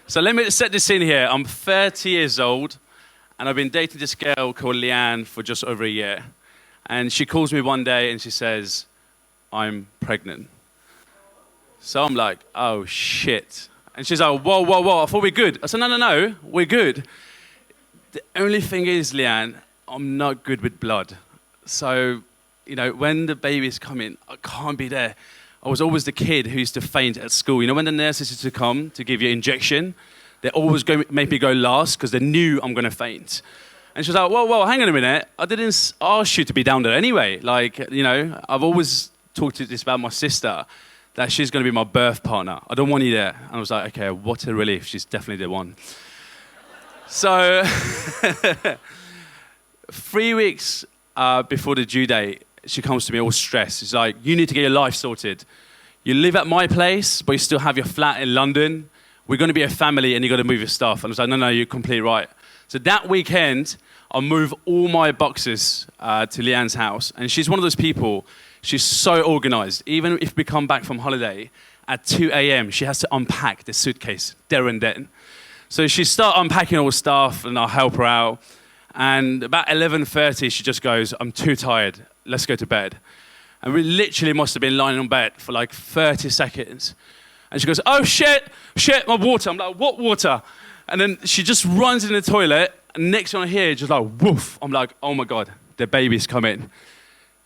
So let me set this scene here. I'm 30 years old, and I've been dating this girl called Leanne for just over a year. And she calls me one day and she says, I'm pregnant. So I'm like, oh shit. And she's like, whoa, whoa, whoa, I thought we're good. I said, no, we're good. The only thing is, Leanne, I'm not good with blood. So, when the baby's coming, I can't be there. I was always the kid who used to faint at school. When the nurses used to come to give you an injection, they always make me go last because they knew I'm going to faint. And she was like, whoa, hang on a minute. I didn't ask you to be down there anyway. I've always talked to this about my sister, that she's going to be my birth partner. I don't want you there. And I was like, okay, what a relief. She's definitely the one. So 3 weeks before the due date, she comes to me all stressed. She's like, you need to get your life sorted. You live at my place, but you still have your flat in London. We're going to be a family and you've got to move your stuff. And I was like, no, you're completely right. So that weekend, I move all my boxes to Leanne's house. And she's one of those people, she's so organized. Even if we come back from holiday at 2 a.m., she has to unpack the suitcase there and then. So she starts unpacking all the stuff and I'll help her out. And about 11:30, she just goes, I'm too tired. Let's go to bed. And we literally must have been lying on bed for like 30 seconds. And she goes, oh shit, my water. I'm like, what water? And then she just runs in the toilet. And next one I hear, just like, woof. I'm like, oh my God, the baby's coming.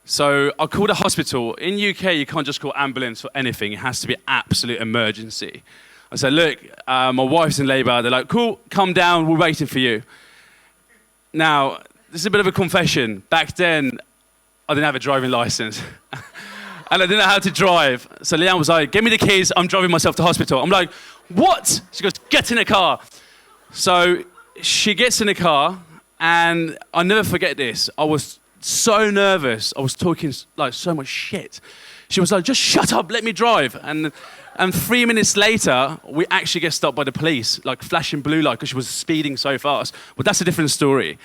So I called a hospital. In UK, you can't just call ambulance for anything. It has to be absolute emergency. I said, look, my wife's in labor. They're like, cool, come down. We're waiting for you. Now, this is a bit of a confession. Back then, I didn't have a driving license. And I didn't know how to drive. So Leanne was like, give me the keys. I'm driving myself to hospital. I'm like, what? She goes, get in the car. So she gets in the car, and I'll never forget this. I was so nervous. I was talking like so much shit. She was like, just shut up, let me drive. And 3 minutes later, we actually get stopped by the police, like flashing blue light because she was speeding so fast. But that's a different story.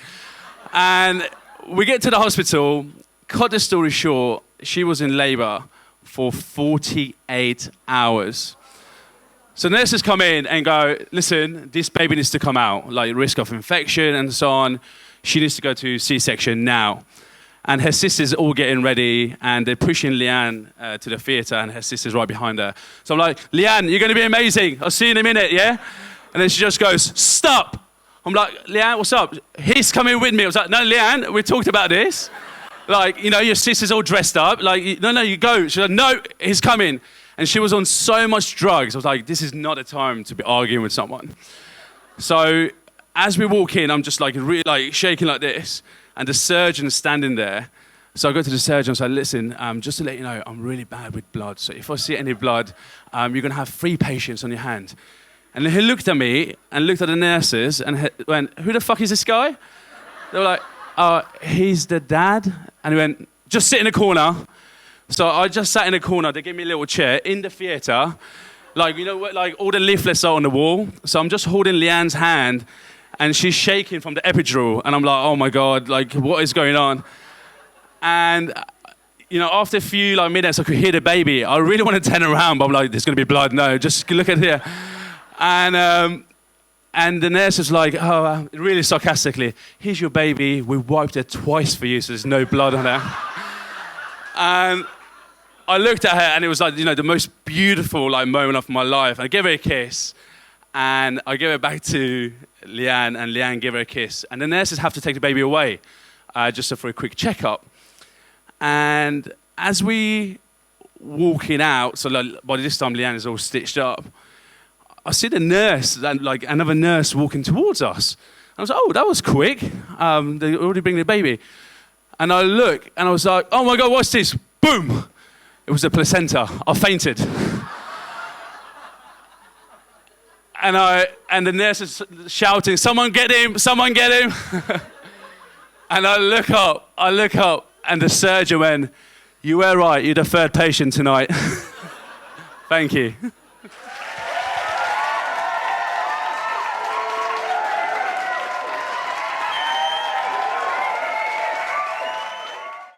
And we get to the hospital. Cut the story short, she was in labor for 48 hours. So nurses come in and go, listen, this baby needs to come out, like risk of infection and so on. She needs to go to C-section now. And her sister's all getting ready, and they're pushing Leanne to the theater, and her sister's right behind her. So I'm like, Leanne, you're going to be amazing. I'll see you in a minute, yeah? And then she just goes, stop. I'm like, Leanne, what's up? He's coming with me. I was like, no, Leanne, we talked about this. Like, your sister's all dressed up. Like, no, you go. She's like, no, he's coming. And she was on so much drugs. I was like, this is not a time to be arguing with someone. So as we walk in, I'm just like really like shaking like this. And the surgeon's standing there. So I go to the surgeon and say, listen, just to let you know, I'm really bad with blood. So if I see any blood, you're going to have 3 patients on your hand. And he looked at me and looked at the nurses and went, who the fuck is this guy? They were like, he's the dad. And he went, just sit in a corner. So I just sat in a corner. They gave me a little chair in the theater. Like, like all the leaflets are on the wall. So I'm just holding Leanne's hand and she's shaking from the epidural. And I'm like, oh my God, like what is going on? And, after a few minutes, I could hear the baby. I really want to turn around, but I'm like, there's going to be blood. No, just look at here. And the nurse is like, really sarcastically, here's your baby. We wiped it twice for you, so there's no blood on her. And I looked at her, and it was like, the most beautiful moment of my life. And I gave her a kiss, and I gave it back to Leanne, and Leanne gave her a kiss. And the nurses have to take the baby away, just for a quick checkup. And as we walking out, so by this time Leanne is all stitched up, I see the nurse, another nurse walking towards us. I was like, oh, that was quick. They already bring the baby. And I look, and I was like, oh my God, what's this? Boom! It was the placenta. I fainted. And the nurse is shouting, someone get him, someone get him. And I look up, and the surgeon went, you were right, you're the 3rd patient tonight. Thank you.